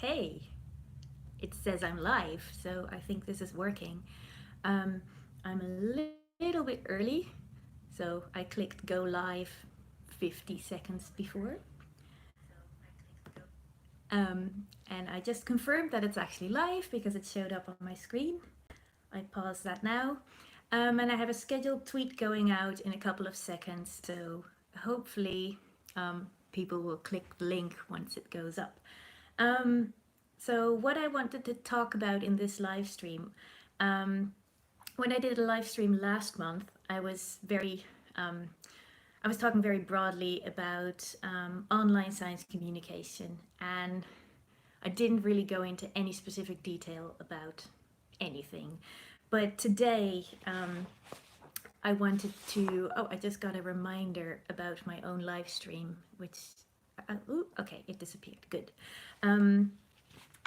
Okay, it says I'm live, so I think this is working. Um, I'm a little bit early, so I clicked go live 50 seconds before. And I just confirmed that it's actually live because it showed up on my screen. I pause that now. And I have a scheduled tweet going out in a couple of seconds, so hopefully people will click the link once it goes up. Um, so what I wanted to talk about in this live stream, um, when I did a live stream last month, um, I was talking very broadly about online science communication, and I didn't really go into any specific detail about anything. But today, I wanted to. Oh, I just got a reminder about my own live stream, which. Okay, it disappeared. Good. Um,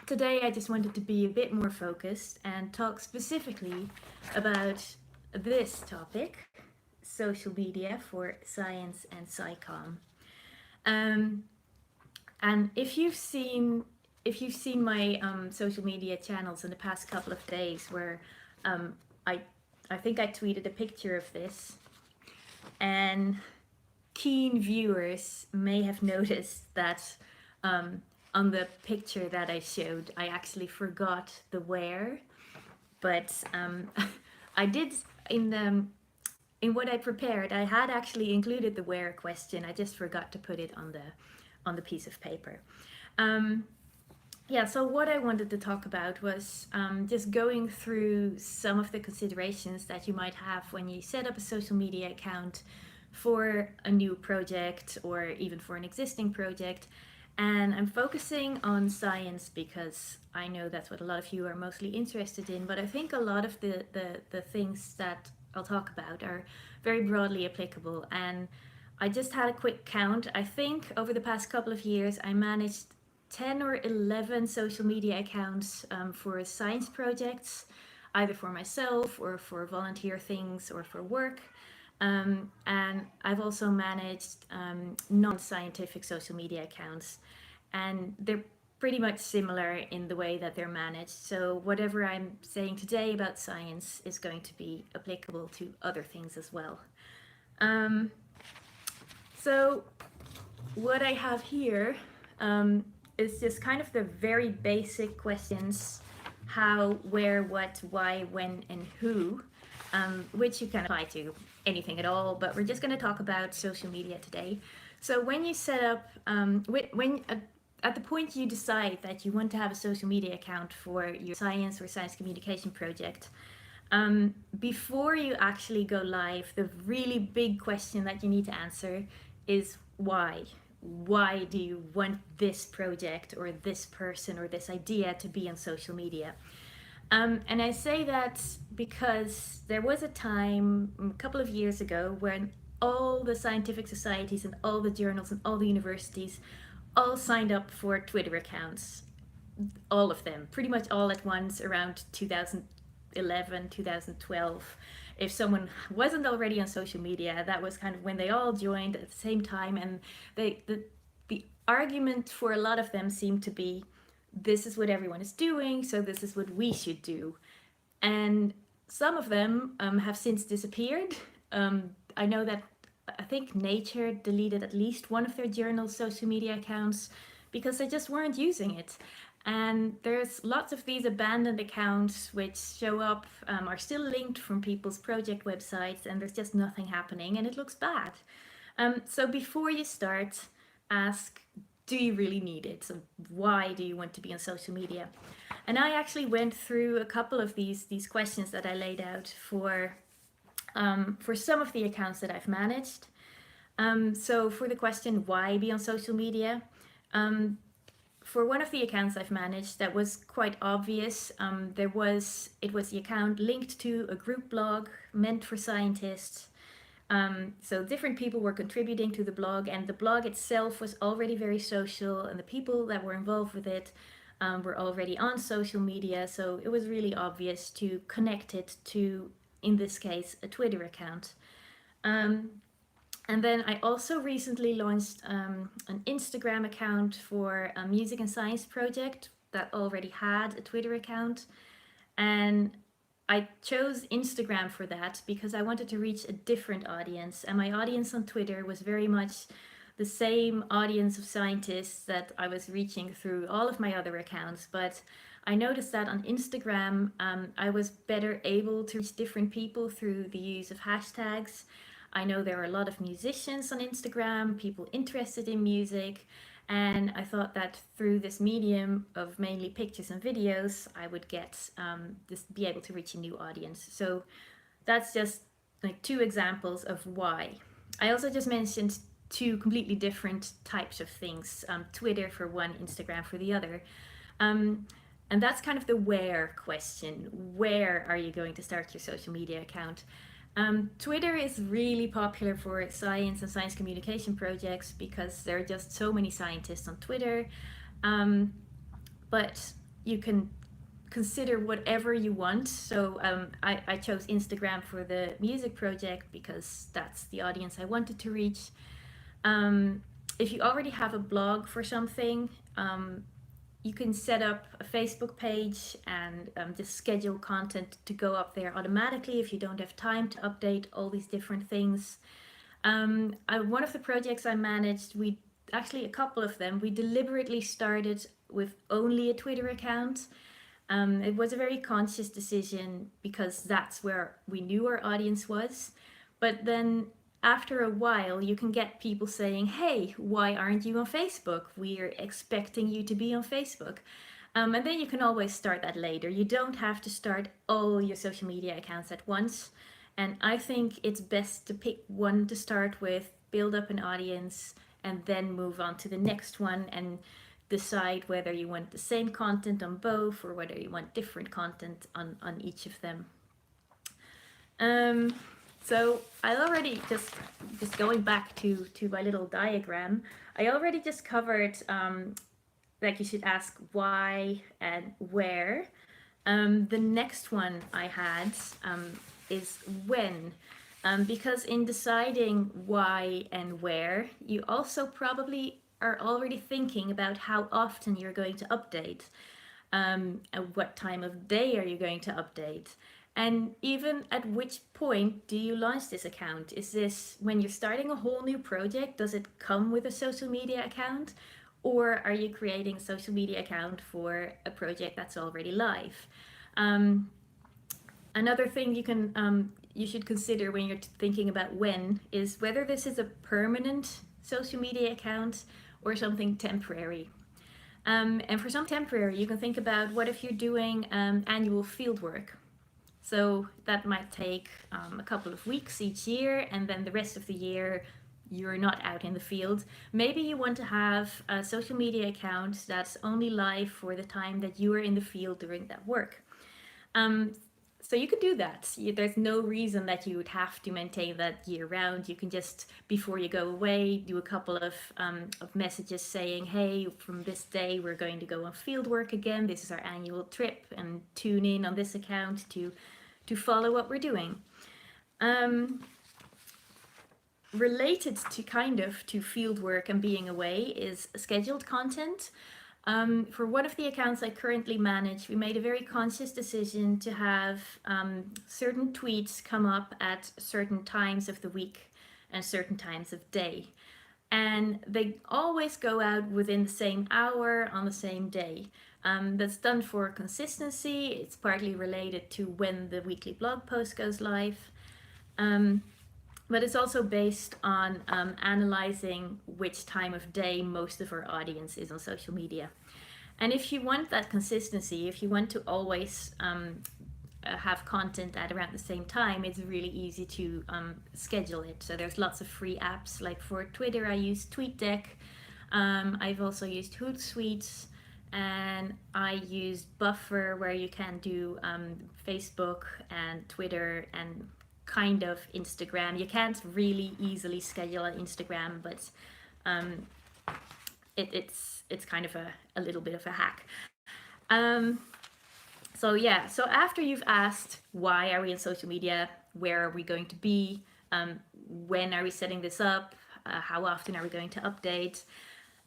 Today, I just wanted to be a bit more focused and talk specifically about this topic, social media for science and SciComm. Um, and if you've seen my social media channels in the past couple of days, where um, I I think I tweeted a picture of this, and keen viewers may have noticed that um, on the picture that I showed, I actually forgot the where, but I did in the in what I prepared. I had actually included the where question. I just forgot to put it on the piece of paper. Um, yeah, so what I wanted to talk about was just going through some of the considerations that you might have when you set up a social media account for a new project or even for an existing project. And I'm focusing on science because I know that's what a lot of you are mostly interested in, but I think a lot of the things that I'll talk about are very broadly applicable. And I just had a quick count. I think over the past couple of years, I managed 10 or 11 social media accounts for science projects, either for myself or for volunteer things or for work. And I've also managed non scientific social media accounts, and they're pretty much similar in the way that they're managed. So, whatever I'm saying today about science is going to be applicable to other things as well. Um, so, what I have here is just kind of the very basic questions: how, where, what, why, when, and who, which you can apply to anything at all, but we're just going to talk about social media today. So when you set up, at the point you decide that you want to have a social media account for your science or science communication project, before you actually go live, the really big question that you need to answer is why. Why do you want this project or this person or this idea to be on social media? And I say that because there was a time a couple of years ago when all the scientific societies and all the journals and all the universities all signed up for Twitter accounts. All of them, pretty much all at once around 2011, 2012. If someone wasn't already on social media, that was kind of when they all joined at the same time. And the argument for a lot of them seemed to be, this is what everyone is doing, so this is what we should do. And some of them have since disappeared. I know that I think Nature deleted at least one of their journal's social media accounts because they just weren't using it. And there's lots of these abandoned accounts which show up, are still linked from people's project websites, and there's just nothing happening, and it looks bad. So before you start, ask, do you really need it? So why do you want to be on social media? And I actually went through a couple of these questions that I laid out for some of the accounts that I've managed. So for the question, why be on social media? For one of the accounts I've managed, that was quite obvious. It was the account linked to a group blog meant for scientists. So different people were contributing to the blog, and the blog itself was already very social, and the people that were involved with it were already on social media. So it was really obvious to connect it to, in this case, a Twitter account. And then I also recently launched an Instagram account for a music and science project that already had a Twitter account. And I chose Instagram for that because I wanted to reach a different audience. And my audience on Twitter was very much the same audience of scientists that I was reaching through all of my other accounts. But I noticed that on Instagram, I was better able to reach different people through the use of hashtags. I know there are a lot of musicians on Instagram, people interested in music, and I thought that through this medium of mainly pictures and videos, I would get be able to reach a new audience. So that's just like two examples of why. I also just mentioned two completely different types of things, Twitter for one, Instagram for the other. And that's kind of the where question. Where are you going to start your social media account? Twitter is really popular for science and science communication projects because there are just so many scientists on Twitter. But you can consider whatever you want. So I chose Instagram for the music project because that's the audience I wanted to reach. If you already have a blog for something, you can set up a Facebook page and just schedule content to go up there automatically if you don't have time to update all these different things. One of the projects I managed, actually a couple of them, we deliberately started with only a Twitter account. It was a very conscious decision because that's where we knew our audience was. But then after a while, you can get people saying, hey, why aren't you on Facebook? We're expecting you to be on Facebook. And then you can always start that later. You don't have to start all your social media accounts at once. And I think it's best to pick one to start with, build up an audience, and then move on to the next one and decide whether you want the same content on both or whether you want different content on each of them. So I already just going back to my little diagram, I already just covered like you should ask why and where. The next one I had is when. Because in deciding why and where, you also probably are already thinking about how often you're going to update. At what time of day are you going to update? And even at which point do you launch this account? Is this when you're starting a whole new project? Does it come with a social media account? Or are you creating a social media account for a project that's already live? Another thing you should consider when you're thinking about when is whether this is a permanent social media account or something temporary. And for some temporary, you can think about what if you're doing annual field work. So that might take a couple of weeks each year, and then the rest of the year you're not out in the field. Maybe you want to have a social media account that's only live for the time that you are in the field doing that work. So you can do that. There's no reason that you would have to maintain that year round. You can just, before you go away, do a couple of messages saying, hey, from this day we're going to go on field work again. This is our annual trip, and tune in on this account to follow what we're doing. Related to field work and being away is scheduled content. For one of the accounts I currently manage, we made a very conscious decision to have certain tweets come up at certain times of the week and certain times of day. And they always go out within the same hour on the same day. That's done for consistency. It's partly related to when the weekly blog post goes live. But it's also based on analyzing which time of day most of our audience is on social media. And if you want that consistency, if you want to always have content at around the same time, it's really easy to schedule it. So there's lots of free apps. Like for Twitter, I use TweetDeck. I've also used Hootsuite, and I use Buffer, where you can do Facebook and Twitter and kind of Instagram. You can't really easily schedule on Instagram, but it's kind of a little bit of a hack. So after you've asked why are we in social media, where are we going to be, when are we setting this up, how often are we going to update,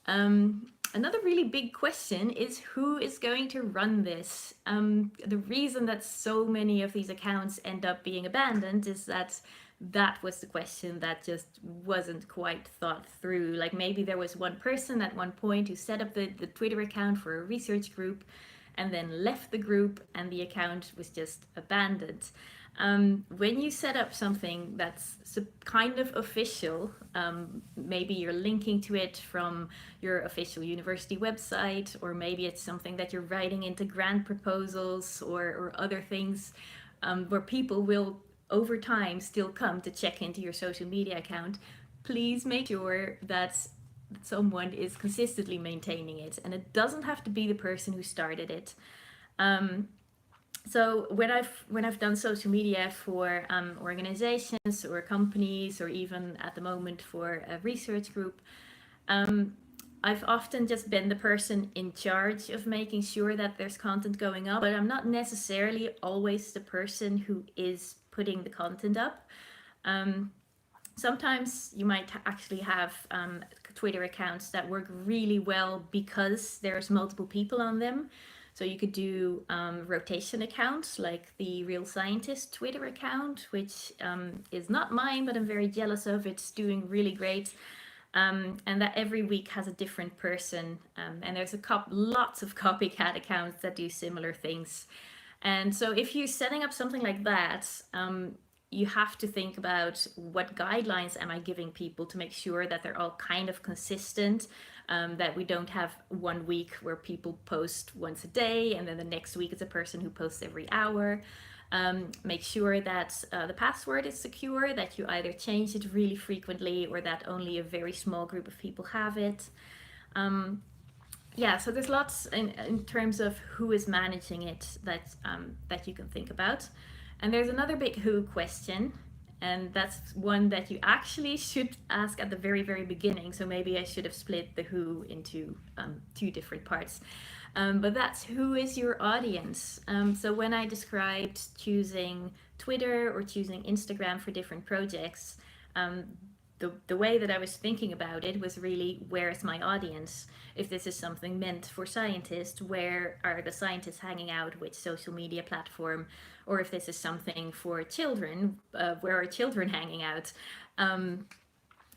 Another really big question is who is going to run this? The reason that so many of these accounts end up being abandoned is that that was the question that just wasn't quite thought through. Like maybe there was one person at one point who set up the Twitter account for a research group and then left the group and the account was just abandoned. When you set up something that's kind of official, maybe you're linking to it from your official university website, or maybe it's something that you're writing into grant proposals or other things, where people will over time still come to check into your social media account, please make sure that someone is consistently maintaining it, and it doesn't have to be the person who started it. So when I've done social media for organizations or companies, or even at the moment for a research group, I've often just been the person in charge of making sure that there's content going up, but I'm not necessarily always the person who is putting the content up. Sometimes you might actually have Twitter accounts that work really well because there's multiple people on them. So you could do rotation accounts like the Real Scientist Twitter account, which is not mine, but I'm very jealous of. It's doing really great. And that every week has a different person. And there's lots of copycat accounts that do similar things. And so if you're setting up something like that, you have to think about what guidelines am I giving people to make sure that they're all kind of consistent, that we don't have 1 week where people post once a day and then the next week it's a person who posts every hour. Make sure that the password is secure, that you either change it really frequently or that only a very small group of people have it. Yeah, so there's lots in terms of who is managing it that you can think about. And there's another big who question, and that's one that you actually should ask at the very, very beginning. So maybe I should have split the who into 2 different parts. But that's who is your audience? So when I described choosing Twitter or choosing Instagram for different projects, the way that I was thinking about it was really, where is my audience? If this is something meant for scientists, where are the scientists hanging out, which social media platform? Or if this is something for children, where are children hanging out?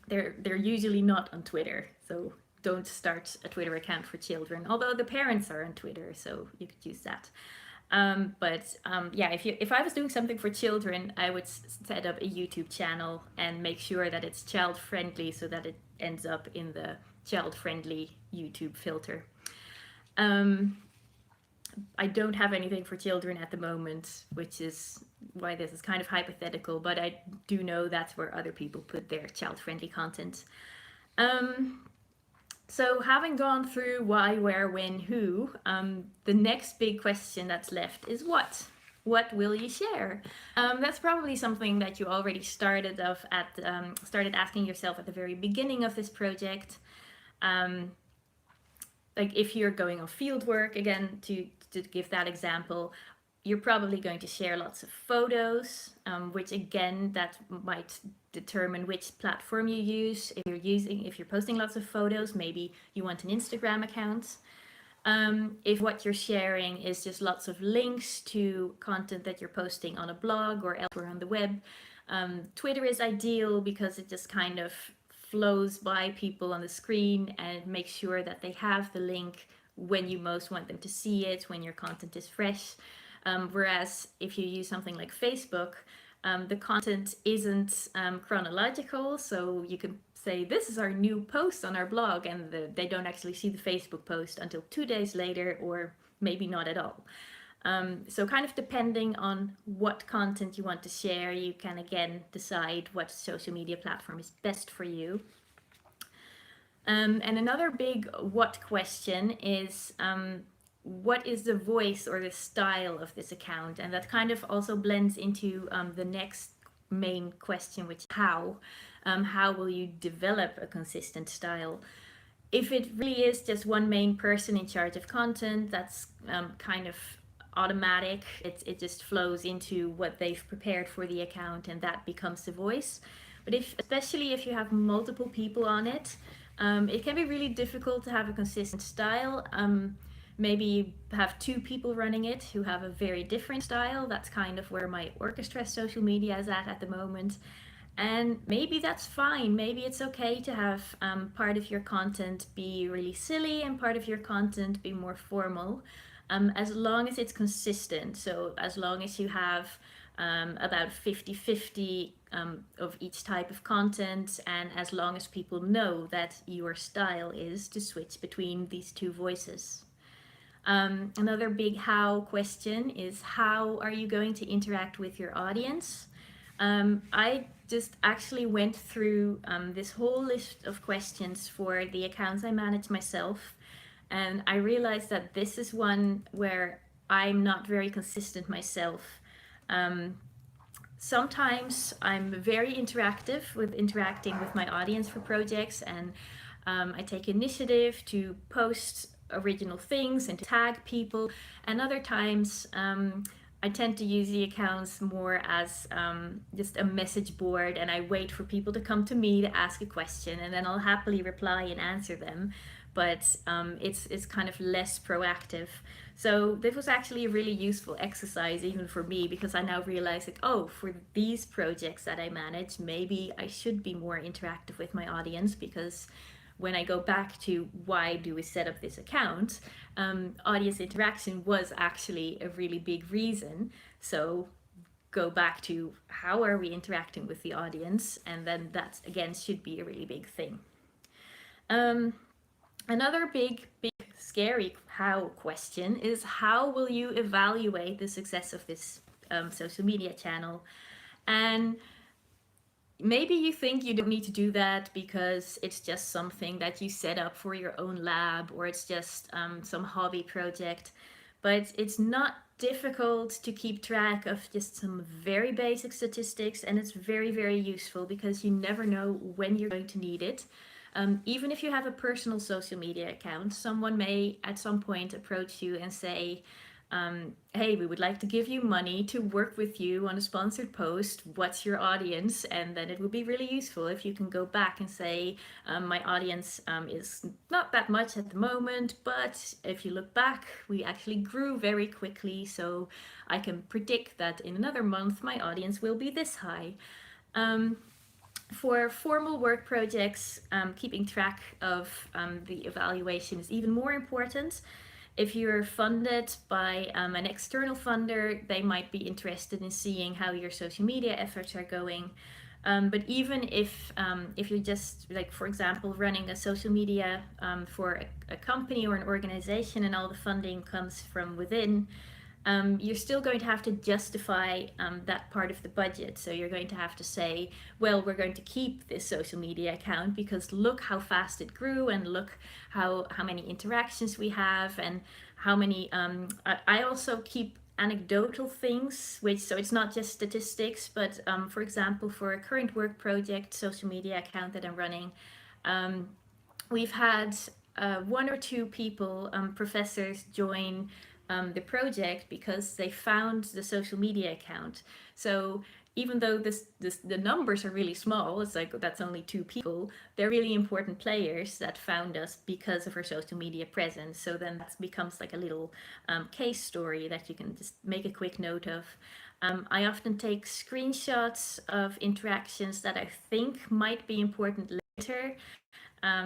They're usually not on Twitter, so don't start a Twitter account for children, although the parents are on Twitter, so you could use that. Yeah, if I was doing something for children, I would set up a YouTube channel and make sure that it's child friendly so that it ends up in the child friendly YouTube filter. I don't have anything for children at the moment, which is why this is kind of hypothetical, but I do know that's where other people put their child friendly content. So having gone through why, where, when, who, the next big question that's left is what? What will you share? That's probably something that you already started asking yourself at the very beginning of this project. Like if you're going on field work, again, to give that example, you're probably going to share lots of photos, which again, that might determine which platform you use. If you're posting lots of photos, maybe you want an Instagram account. If what you're sharing is just lots of links to content that you're posting on a blog or elsewhere on the web, Twitter is ideal because it just kind of flows by people on the screen and makes sure that they have the link when you most want them to see it, when your content is fresh. Whereas if you use something like Facebook, the content isn't chronological, so you can say this is our new post on our blog, and they don't actually see the Facebook post until 2 days later, or maybe not at all. So kind of depending on what content you want to share, you can again decide what social media platform is best for you. And another big what question is, what is the voice or the style of this account? And that kind of also blends into the next main question, which is how. How will you develop a consistent style? If it really is just one main person in charge of content, that's kind of automatic. It just flows into what they've prepared for the account, and that becomes the voice. But especially if you have multiple people on it, It can be really difficult to have a consistent style. Maybe you have two people running it who have a very different style. That's kind of where my orchestra social media is at the moment. And maybe that's fine. Maybe it's okay to have part of your content be really silly and part of your content be more formal, as long as it's consistent. So, as long as you have about 50-50 of each type of content, and as long as people know that your style is to switch between these two voices. Another big how question is, how are you going to interact with your audience? I just actually went through this whole list of questions for the accounts I manage myself, and I realized that this is one where I'm not very consistent myself. Um, Sometimes I'm very interactive with interacting with my audience for projects, and I take initiative to post original things and to tag people. And other times, I tend to use the accounts more as just a message board, and I wait for people to come to me to ask a question, and then I'll happily reply and answer them. But it's kind of less proactive. So this was actually a really useful exercise even for me, because I now realize, like, oh, for these projects that I manage, maybe I should be more interactive with my audience, because when I go back to why do we set up this account, audience interaction was actually a really big reason. So go back to how are we interacting with the audience, and then that again should be a really big thing. Another big scary how question is, how will you evaluate the success of this social media channel? And maybe you think you don't need to do that because it's just something that you set up for your own lab, or it's just some hobby project. But it's not difficult to keep track of just some very basic statistics, and it's very, very useful because you never know when you're going to need it. Even if you have a personal social media account, someone may at some point approach you and say, hey, we would like to give you money to work with you on a sponsored post. What's your audience? And then it would be really useful if you can go back and say, my audience is not that much at the moment, but if you look back, we actually grew very quickly. So I can predict that in another month, my audience will be this high. For formal work projects, keeping track of the evaluation is even more important. If you're funded by an external funder, they might be interested in seeing how your social media efforts are going. But even if you're just, like, for example, running a social media for a company or an organization, and all the funding comes from within, you're still going to have to justify that part of the budget. So you're going to have to say, well, we're going to keep this social media account because look how fast it grew, and look how many interactions we have, and how many. I also keep anecdotal things, so it's not just statistics, but for example, for a current work project social media account that I'm running, we've had one or two people, professors, join the project because they found the social media account. So even though the numbers are really small, it's like that's only two people, they're really important players that found us because of our social media presence. So then that becomes like a little case story that you can just make a quick note of. I often take screenshots of interactions that I think might be important later.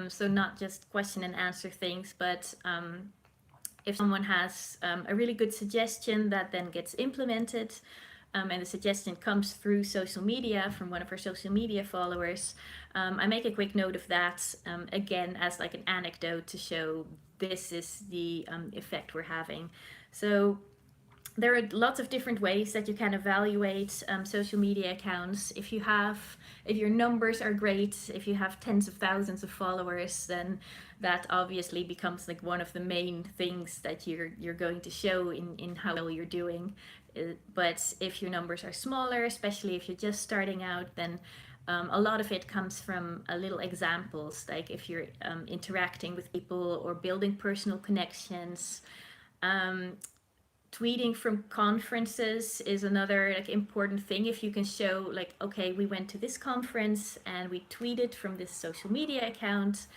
So not just question and answer things, but if someone has a really good suggestion that then gets implemented, and the suggestion comes through social media from one of our social media followers, I make a quick note of that, again, as like an anecdote to show this is the effect we're having. So there are lots of different ways that you can evaluate social media accounts. If your numbers are great, if you have tens of thousands of followers, then that obviously becomes like one of the main things that you're going to show in how well you're doing. But if your numbers are smaller, especially if you're just starting out, then a lot of it comes from little examples, like if you're interacting with people or building personal connections. Tweeting from conferences is another like important thing. If you can show, like, okay, we went to this conference and we tweeted from this social media account,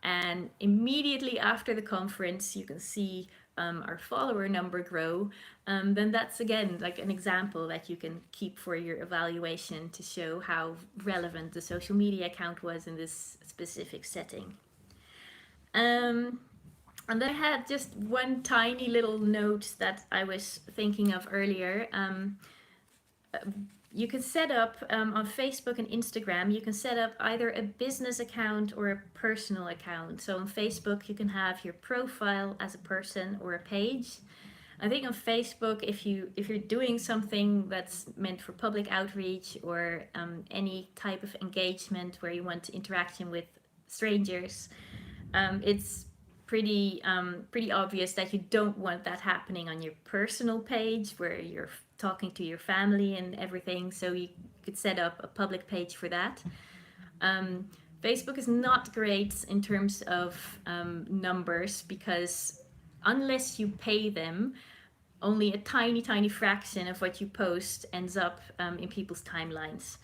And immediately after the conference, you can see our follower number grow. Then that's again like an example that you can keep for your evaluation to show how relevant the social media account was in this specific setting. And then I had just one tiny little note that I was thinking of earlier. You can set up on Facebook and Instagram, you can set up either a business account or a personal account. So on Facebook, you can have your profile as a person or a page. I think on Facebook, if you're doing something that's meant for public outreach or any type of engagement where you want interaction with strangers, it's pretty obvious that you don't want that happening on your personal page where you're talking to your family and everything. So you could set up a public page for that. Facebook is not great in terms of numbers because unless you pay them, only a tiny fraction of what you post ends up in people's timelines.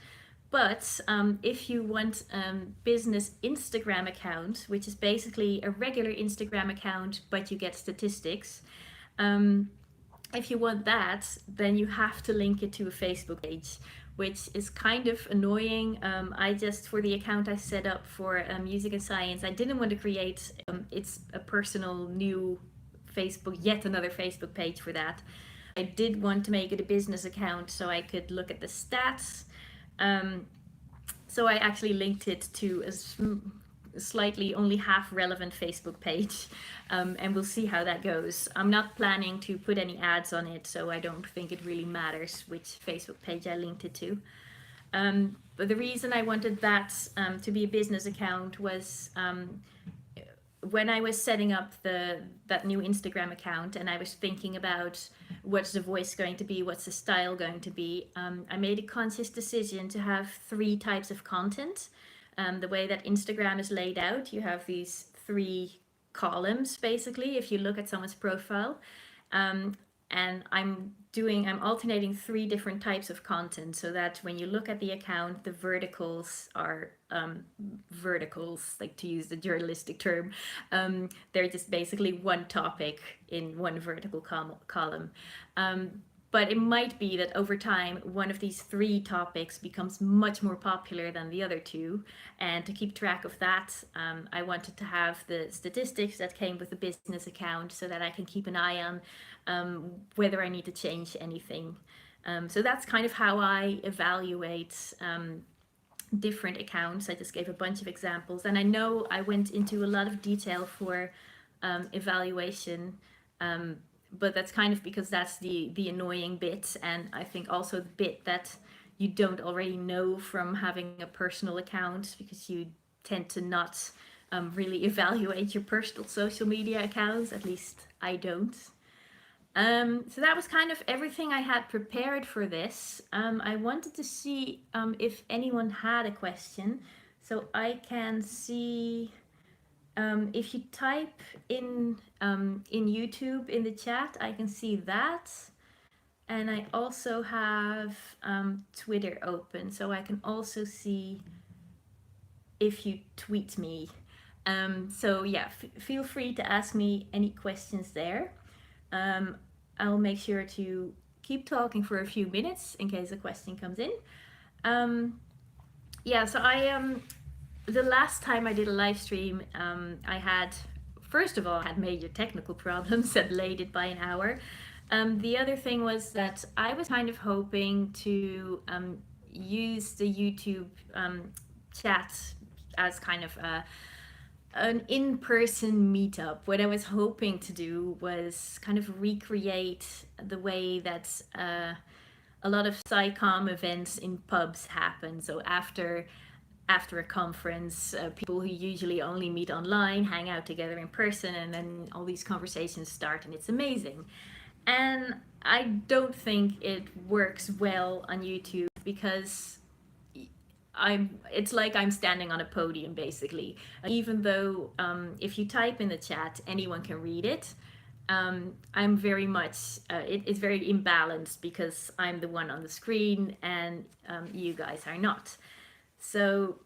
But if you want a business Instagram account, which is basically a regular Instagram account, but you get statistics, if you want that, then you have to link it to a Facebook page, which is kind of annoying. I just, for the account I set up for music and science, I didn't want to create it's a personal new Facebook, yet another Facebook page for that. I did want to make it a business account so I could look at the stats. So I actually linked it to a slightly only half relevant Facebook page, and we'll see how that goes. I'm not planning to put any ads on it, so I don't think it really matters which Facebook page I linked it to. But the reason I wanted that to be a business account was when I was setting up that new Instagram account and I was thinking about what's the voice going to be, what's the style going to be, I made a conscious decision to have 3 types of content. The way that Instagram is laid out, you have these 3 columns basically if you look at someone's profile. And I'm alternating 3 different types of content so that when you look at the account, the verticals are verticals, like to use the journalistic term. They're just basically one topic in one vertical column. But it might be that over time, one of these 3 topics becomes much more popular than the other 2. And to keep track of that, I wanted to have the statistics that came with the business account so that I can keep an eye on whether I need to change anything. So that's kind of how I evaluate different accounts. I just gave a bunch of examples. And I know I went into a lot of detail for evaluation. But that's kind of because that's the annoying bit, and I think also the bit that you don't already know from having a personal account, because you tend to not really evaluate your personal social media accounts, at least I don't. So that was kind of everything I had prepared for this. I wanted to see if anyone had a question, so I can see. If you type in YouTube in the chat, I can see that. And I also have Twitter open, so I can also see if you tweet me. So yeah, feel free to ask me any questions there. I'll make sure to keep talking for a few minutes in case a question comes in. Yeah, so the last time I did a live stream, I had, first of all, I had major technical problems that delayed it by an hour. The other thing was that I was kind of hoping to use the YouTube chat as kind of an in-person meetup. What I was hoping to do was kind of recreate the way that a lot of SciComm events in pubs happen. So after a conference, people who usually only meet online hang out together in person, and then all these conversations start, and it's amazing. And I don't think it works well on YouTube because it's like I'm standing on a podium basically. Even though if you type in the chat, anyone can read it. I'm very much, it's very imbalanced because I'm the one on the screen and you guys are not. So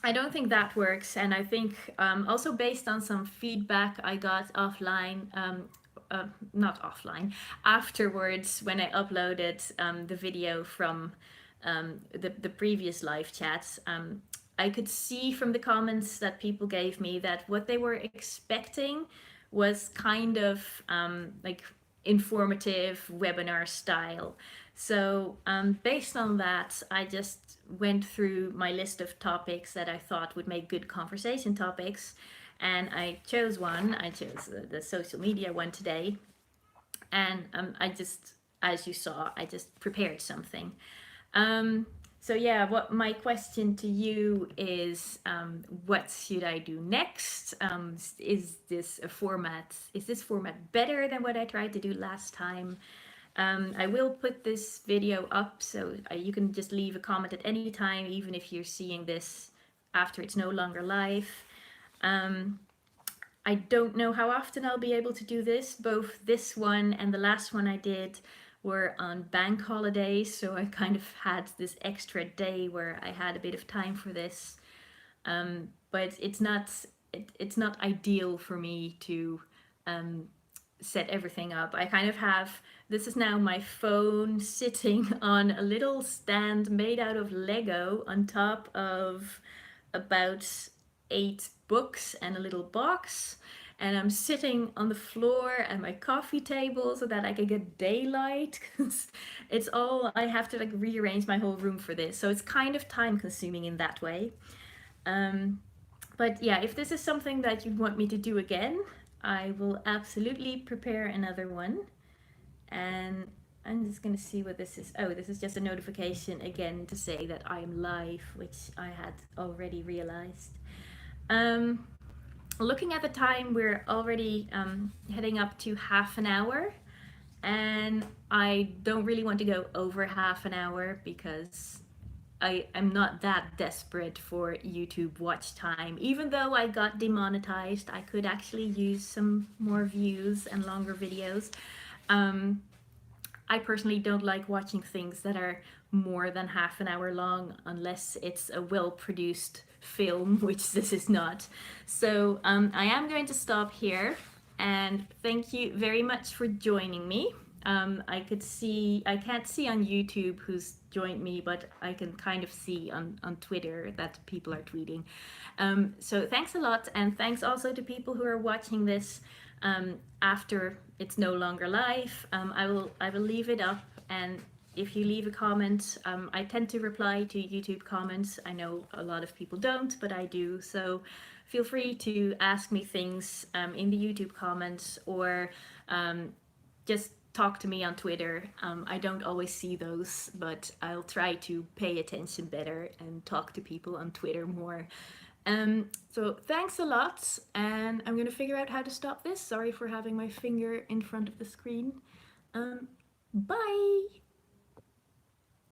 I don't think that works, and I think also based on some feedback I got offline, not offline, afterwards when I uploaded the video from the previous live chats, I could see from the comments that people gave me that what they were expecting was kind of like informative webinar style. So, based on that, I just went through my list of topics that I thought would make good conversation topics, and I chose one. I chose the social media one today, and I just, as you saw, I just prepared something. Um, so yeah, what my question to you is, what should I do next? Is this a format? Is this format better than what I tried to do last time? I will put this video up, so you can just leave a comment at any time, even if you're seeing this after it's no longer live. I don't know how often I'll be able to do this. Both this one and the last one I did were on bank holidays, so I kind of had this extra day where I had a bit of time for this. But it's not ideal for me to set everything up. I kind of have, this is now my phone sitting on a little stand made out of Lego on top of about 8 books and a little box. And I'm sitting on the floor at my coffee table so that I can get daylight. It's all, I have to like rearrange my whole room for this. So it's kind of time consuming in that way. But yeah, if this is something that you want me to do again, I will absolutely prepare another one. And I'm just gonna see what this is. Oh, this is just a notification again to say that I am live, which I had already realized. Looking at the time, we're already heading up to half an hour, and I don't really want to go over half an hour because I'm not that desperate for YouTube watch time. Even though I got demonetized, I could actually use some more views and longer videos. I personally don't like watching things that are more than half an hour long unless it's a well-produced film, which this is not. So I am going to stop here, and thank you very much for joining me. I can't see on YouTube who's joined me, but I can kind of see on Twitter that people are tweeting. So thanks a lot, and thanks also to people who are watching this after it's no longer live. I will leave it up, and if you leave a comment, I tend to reply to YouTube comments. I know a lot of people don't, but I do. So feel free to ask me things in the YouTube comments, or just talk to me on Twitter. I don't always see those, but I'll try to pay attention better and talk to people on Twitter more. So thanks a lot, and I'm gonna figure out how to stop this. Sorry for having my finger in front of the screen. Bye!